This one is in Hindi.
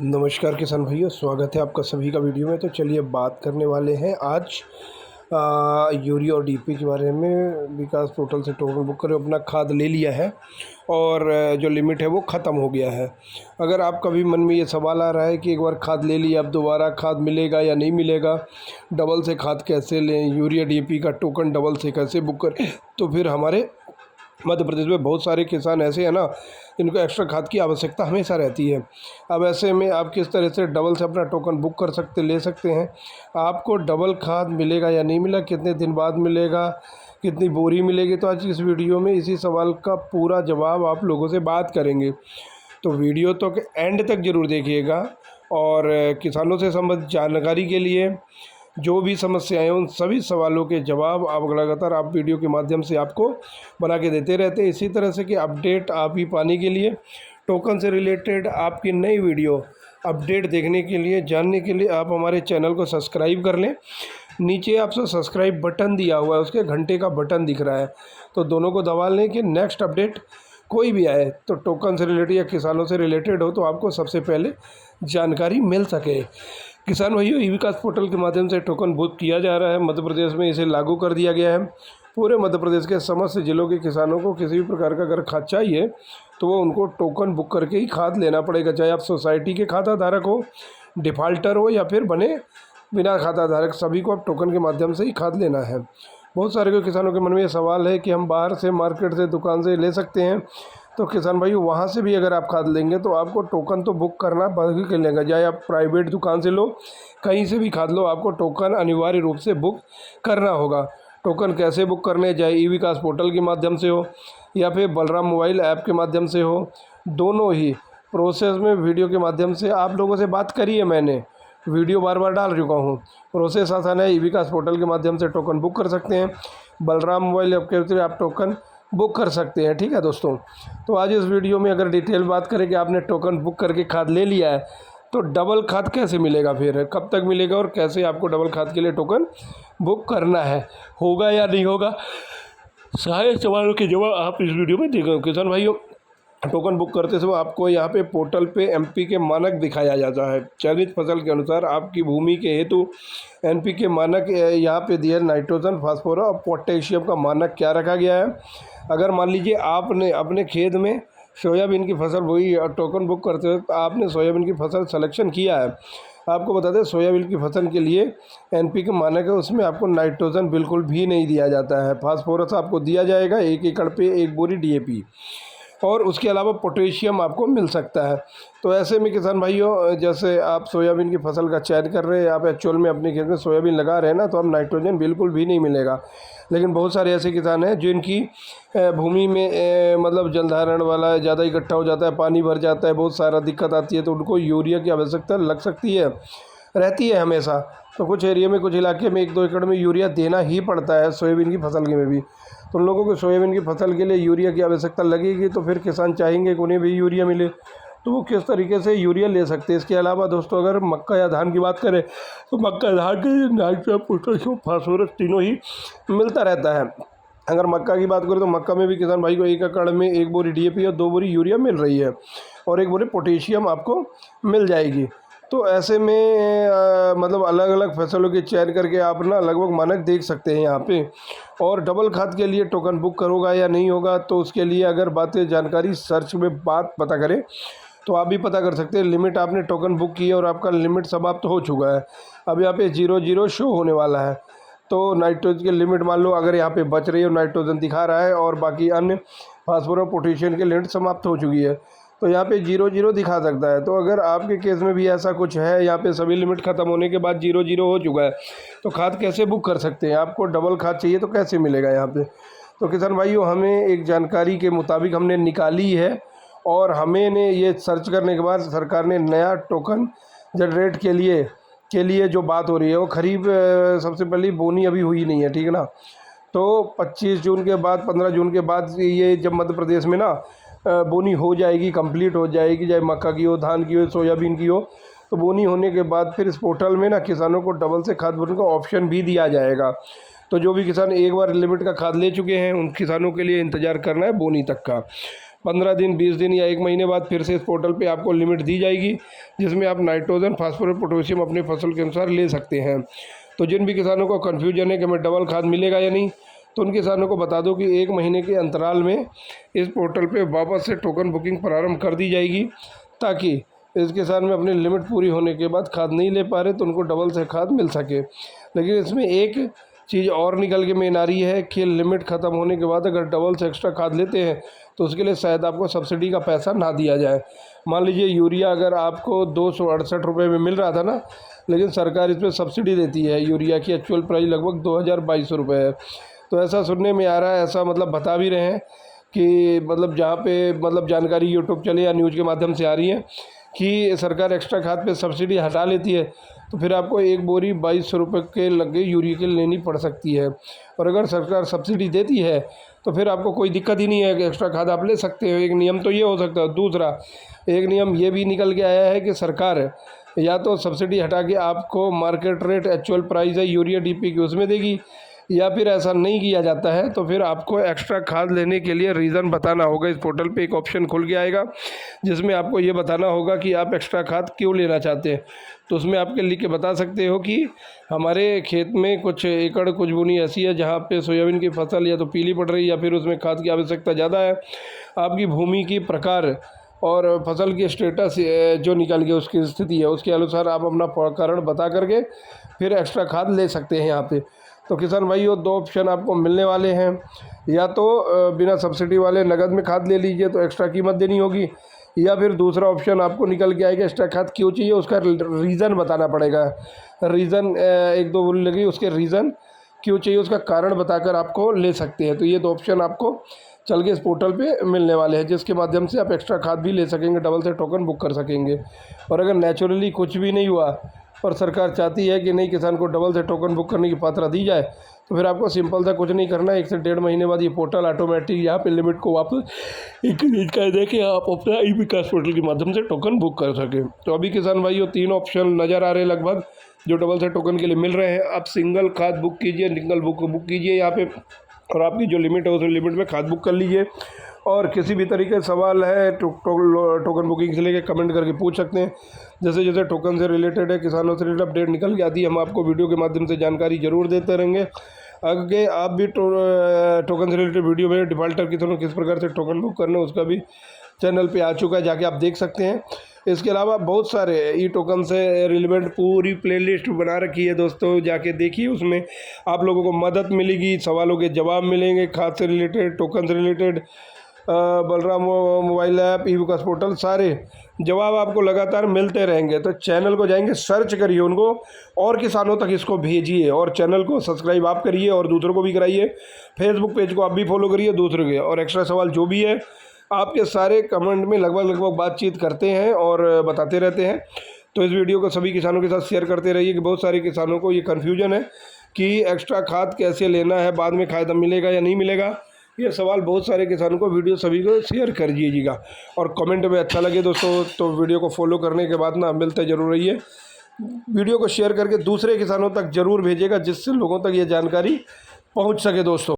नमस्कार किसान भाइयों, स्वागत है आपका सभी का वीडियो में। तो चलिए बात करने वाले हैं आज यूरिया और डीपी के बारे में। विकास पोर्टल से टोकन बुक करें, अपना खाद ले लिया है और जो लिमिट है वो ख़त्म हो गया है। अगर आपका भी मन में ये सवाल आ रहा है कि एक बार खाद ले लिया, अब दोबारा खाद मिलेगा या नहीं मिलेगा, डबल से खाद कैसे लें, यूरिया डीपी का टोकन डबल से कैसे बुक करें, तो फिर हमारे मध्य प्रदेश में बहुत सारे किसान ऐसे हैं ना जिनको एक्स्ट्रा खाद की आवश्यकता हमेशा रहती है। अब ऐसे में आप किस तरह से डबल से अपना टोकन बुक कर सकते ले सकते हैं। आपको डबल खाद मिलेगा या नहीं मिला, कितने दिन बाद मिलेगा, कितनी बोरी मिलेगी, तो आज इस वीडियो में इसी सवाल का पूरा जवाब आप लोगों से बात करेंगे। तो वीडियो तो एंड तक ज़रूर देखिएगा और किसानों से संबंधित जानकारी के लिए जो भी समस्याएं हैं उन सभी सवालों के जवाब आप लगातार आप वीडियो के माध्यम से आपको बना के देते रहते हैं। इसी तरह से कि अपडेट आप ही पाने के लिए, टोकन से रिलेटेड आपकी नई वीडियो अपडेट देखने के लिए, जानने के लिए आप हमारे चैनल को सब्सक्राइब कर लें। नीचे आपसे सब्सक्राइब बटन दिया हुआ है, उसके घंटे का बटन दिख रहा है, तो दोनों को दबा लें कि नेक्स्ट अपडेट कोई भी आए तो टोकन से रिलेटेड या किसानों से रिलेटेड हो तो आपको सबसे पहले जानकारी मिल सके। किसान भाइयों, ई विकास पोर्टल के माध्यम से टोकन बुक किया जा रहा है। मध्य प्रदेश में इसे लागू कर दिया गया है। पूरे मध्य प्रदेश के समस्त जिलों के किसानों को किसी भी प्रकार का अगर खाद चाहिए तो वो उनको टोकन बुक करके ही खाद लेना पड़ेगा, चाहे आप सोसाइटी के खाता धारक हो, डिफ़ाल्टर हो या फिर बने बिना खाता धारक, सभी को अब टोकन के माध्यम से ही खाद लेना है। बहुत सारे किसानों के मन में ये सवाल है कि हम बाहर से मार्केट से दुकान से ले सकते हैं, तो किसान भाई वहाँ से भी अगर आप खाद लेंगे तो आपको टोकन तो बुक करना बाकी कर लेगा। चाहे आप प्राइवेट दुकान से लो, कहीं से भी खाद लो, आपको टोकन अनिवार्य रूप से बुक करना होगा। टोकन कैसे बुक करने, चाहे ई विकास पोर्टल के माध्यम से हो या फिर बलराम मोबाइल ऐप के माध्यम से हो, दोनों ही प्रोसेस में वीडियो के माध्यम से आप लोगों से बात करी है मैंने, वीडियो बार बार डाल चुका हूँ। प्रोसेस आसान है, ई विकास पोर्टल के माध्यम से टोकन बुक कर सकते हैं, बलराम मोबाइल ऐप के थ्रू आप टोकन बुक कर सकते हैं। ठीक है दोस्तों, तो आज इस वीडियो में अगर डिटेल बात करें कि आपने टोकन बुक करके खाद ले लिया है तो डबल खाद कैसे मिलेगा, फिर कब तक मिलेगा और कैसे आपको डबल खाद के लिए टोकन बुक करना है, होगा या नहीं होगा, सारे सवालों के जवाब आप इस वीडियो में देखेंगे। किसान भाइयों, टोकन बुक करते समय आपको यहाँ पे पोर्टल पे एमपी के मानक दिखाया जाता है। चयनित फसल के अनुसार आपकी भूमि के हेतु एनपी के मानक यहाँ पे दिया है। नाइट्रोजन, फास्फोरस और पोटेशियम का मानक क्या रखा गया है। अगर मान लीजिए आपने अपने खेत में सोयाबीन की फसल बोई और टोकन बुक करते वक्त आपने सोयाबीन की फसल सिलेक्शन किया है, आपको बता दें सोयाबीन की फसल के लिए एनपी के मानक है, उसमें आपको नाइट्रोजन बिल्कुल भी नहीं दिया जाता है। फास्फोरस आपको दिया जाएगा 1 एकड़ पे 1 बोरी डीएपी, और उसके अलावा पोटेशियम आपको मिल सकता है। तो ऐसे में किसान भाइयों, जैसे आप सोयाबीन की फसल का चयन कर रहे हैं, आप एक्चुअल में अपने खेत में सोयाबीन लगा रहे हैं ना, तो अब नाइट्रोजन बिल्कुल भी नहीं मिलेगा। लेकिन बहुत सारे ऐसे किसान हैं जिनकी भूमि में मतलब जलधारण वाला ज़्यादा इकट्ठा हो जाता है, पानी भर जाता है, बहुत सारा दिक्कत आती है, तो उनको यूरिया की आवश्यकता लग सकती है, रहती है हमेशा। तो कुछ एरिया में, कुछ इलाके में 1-2 एकड़ में यूरिया देना ही पड़ता है सोयाबीन की फसल के में भी। तो उन लोगों को सोयाबीन की फसल के लिए यूरिया की आवश्यकता लगेगी, तो फिर किसान चाहेंगे कि उन्हें भी यूरिया मिले, तो वो किस तरीके से यूरिया ले सकते हैं। इसके अलावा दोस्तों, अगर मक्का या धान की बात करें तो मक्का, धान के नाइट्रोजन, पोटेशियम, फास्फोरस तीनों ही मिलता रहता है। अगर मक्का की बात करें तो मक्का में भी किसान भाई को 1 एकड़ में 1 बोरी डीएपी और 2 बोरी यूरिया मिल रही है, और 1 बोरी पोटेशियम आपको मिल जाएगी। तो ऐसे में मतलब अलग अलग फसलों के चयन करके आप ना लगभग मानक देख सकते हैं यहाँ पे। और डबल खाद के लिए टोकन बुक होगा या नहीं होगा, तो उसके लिए अगर बातें जानकारी सर्च में बात पता करें तो आप भी पता कर सकते हैं। लिमिट आपने टोकन बुक की है और आपका लिमिट समाप्त हो चुका है, अब यहाँ पे 0-0 शो होने वाला है। तो नाइट्रोजन की लिमिट मान लो अगर यहाँ पे बच रही है और नाइट्रोजन दिखा रहा है, और बाकी अन्य फास्फोरस, पोटेशियम की लिमिट समाप्त हो चुकी है, तो यहाँ पे 0-0 दिखा सकता है। तो अगर आपके केस में भी ऐसा कुछ है, यहाँ पे सभी लिमिट ख़त्म होने के बाद 0-0 हो चुका है, तो खाद कैसे बुक कर सकते हैं, आपको डबल खाद चाहिए तो कैसे मिलेगा यहाँ पे। तो किसान भाइयों, हमें एक जानकारी के मुताबिक हमने निकाली है, और हमें ने ये सर्च करने के बाद सरकार ने नया टोकन जनरेट के लिए जो बात हो रही है वो खरीफ सबसे पहले बोनी अभी हुई नहीं है, ठीक है ना। तो 25 जून के बाद, 15 जून के बाद ये जब मध्य प्रदेश में ना बोनी हो जाएगी, कंप्लीट हो जाएगी, चाहे मक्का की हो, धान की हो, सोयाबीन की हो, तो बोनी होने के बाद फिर इस पोर्टल में ना किसानों को डबल से खाद भरने का ऑप्शन भी दिया जाएगा। तो जो भी किसान एक बार लिमिट का खाद ले चुके हैं उन किसानों के लिए इंतज़ार करना है बोनी तक का। 15 दिन 20 दिन या 1 महीने बाद फिर से इस पोर्टल पे आपको लिमिट दी जाएगी, जिसमें आप नाइट्रोजन, फास्फोरस, पोटेशियम अपनी फसल के अनुसार ले सकते हैं। तो जिन भी किसानों को कन्फ्यूजन है कि हमें डबल खाद मिलेगा या नहीं, तो उन किसानों को बता दो कि 1 महीने के अंतराल में इस पोर्टल पे वापस से टोकन बुकिंग प्रारंभ कर दी जाएगी, ताकि इस किसान में अपनी लिमिट पूरी होने के बाद खाद नहीं ले पा रहे तो उनको डबल से खाद मिल सके। लेकिन इसमें एक चीज़ और निकल के में आ रही है कि लिमिट ख़त्म होने के बाद अगर डबल से एक्स्ट्रा खाद लेते हैं तो उसके लिए शायद आपको सब्सिडी का पैसा ना दिया जाए। मान लीजिए यूरिया अगर आपको 268 रुपये में मिल रहा था ना, लेकिन सरकार इस पर सब्सिडी देती है। यूरिया की एक्चुअल प्राइस लगभग 2022 रुपये है। तो ऐसा सुनने में आ रहा है, ऐसा मतलब बता भी रहे हैं कि मतलब जहाँ पे मतलब जानकारी यूट्यूब चले या न्यूज़ के माध्यम से आ रही है कि सरकार एक्स्ट्रा खाद पे सब्सिडी हटा लेती है, तो फिर आपको एक बोरी 2200 रुपये के लगे यूरिया के लेनी पड़ सकती है। और अगर सरकार सब्सिडी देती है तो फिर आपको कोई दिक्कत ही नहीं है कि एक्स्ट्रा खाद आप ले सकते हो। एक नियम तो ये हो सकता है। दूसरा एक नियम ये भी निकल के आया है कि सरकार या तो सब्सिडी हटा के आपको मार्केट रेट एक्चुअल प्राइस है यूरिया डीपी की उसमें देगी, या फिर ऐसा नहीं किया जाता है तो फिर आपको एक्स्ट्रा खाद लेने के लिए रीज़न बताना होगा। इस पोर्टल पे एक ऑप्शन खुल के आएगा जिसमें आपको ये बताना होगा कि आप एक्स्ट्रा खाद क्यों लेना चाहते हैं। तो उसमें आपके लिख के बता सकते हो कि हमारे खेत में कुछ एकड़ कुछ भूमि ऐसी है जहाँ पे सोयाबीन की फसल या तो पीली पड़ रही है या फिर उसमें खाद की आवश्यकता ज़्यादा है। आपकी भूमि की प्रकार और फसल की स्टेटस जो निकल के उसकी स्थिति है उसके अनुसार आप अपना कारण बता करके फिर एक्स्ट्रा खाद ले सकते हैं यहाँ पे। तो किसान भाइयों, 2 ऑप्शन आपको मिलने वाले हैं। या तो बिना सब्सिडी वाले नगद में खाद ले लीजिए तो एक्स्ट्रा कीमत देनी होगी, या फिर दूसरा ऑप्शन आपको निकल के आएगा एक्स्ट्रा खाद क्यों चाहिए उसका रीज़न बताना पड़ेगा। रीज़न 1-2 बोली लगी, उसके रीज़न क्यों चाहिए उसका कारण बताकर आपको ले सकते हैं। तो ये 2 ऑप्शन आपको चल के इस पोर्टल पे मिलने वाले हैं, जिसके माध्यम से आप एक्स्ट्रा खाद भी ले सकेंगे, डबल से टोकन बुक कर सकेंगे। और अगर नेचुरली कुछ भी नहीं हुआ और सरकार चाहती है कि नहीं किसान को डबल से टोकन बुक करने की पात्रता दी जाए, तो फिर आपको सिंपल सा कुछ नहीं करना है। 1 से 1.5 महीने बाद ये पोर्टल ऑटोमेटिक यहाँ पे लिमिट को वापस इंक्रीज कर दे के आप अपना ई विकास पोर्टल के माध्यम से टोकन बुक कर सकें। तो अभी किसान भाइयों 3 ऑप्शन नज़र आ रहे हैं लगभग जो डबल से टोकन के लिए मिल रहे हैं। आप सिंगल खाद बुक कीजिए, निकल बुक कीजिए यहाँ पे, और आपकी जो लिमिट है उस लिमिट में खाद बुक कर लीजिए। और किसी भी तरीके का सवाल है टोकन बुकिंग से लेकर कमेंट करके पूछ सकते हैं। जैसे जैसे टोकन से रिलेटेड है, किसानों से रिलेटेड अपडेट निकल के आती है, हम आपको वीडियो के माध्यम से जानकारी जरूर देते रहेंगे। आगे आप भी टोकन से रिलेटेड वीडियो में डिफॉल्टर किस प्रकार से टोकन बुक करना है उसका भी चैनल पे आ चुका है, जाके आप देख सकते हैं। इसके अलावा बहुत सारे ई टोकन से रिलेवेंट पूरी प्लेलिस्ट बना रखी है दोस्तों, जाके देखिए। उसमें आप लोगों को मदद मिलेगी, सवालों के जवाब मिलेंगे, खाद से रिलेटेड, टोकन से रिलेटेड, बलराम मोबाइल ऐप, ई विकास पोर्टल, सारे जवाब आपको लगातार मिलते रहेंगे। तो चैनल को जाएंगे, सर्च करिए उनको और किसानों तक इसको भेजिए, और चैनल को सब्सक्राइब आप करिए और दूसरों को भी कराइए। फेसबुक पेज को आप भी फॉलो करिए दूसरों के। और एक्स्ट्रा सवाल जो भी है आपके सारे कमेंट में लगभग बातचीत करते हैं और बताते रहते हैं। तो इस वीडियो को सभी किसानों के साथ शेयर करते रहिए कि बहुत सारे किसानों को ये कन्फ्यूजन है कि एक्स्ट्रा खाद कैसे लेना है, बाद में फ़ायदा मिलेगा या नहीं मिलेगा। ये सवाल बहुत सारे किसानों को, वीडियो सभी को शेयर कर दीजिएगा। और कमेंट में अच्छा लगे दोस्तों तो वीडियो को फॉलो करने के बाद ना मिलते जरूर रहिए। वीडियो को शेयर करके दूसरे किसानों तक जरूर भेजिएगा, जिससे लोगों तक ये जानकारी पहुंच सके दोस्तों।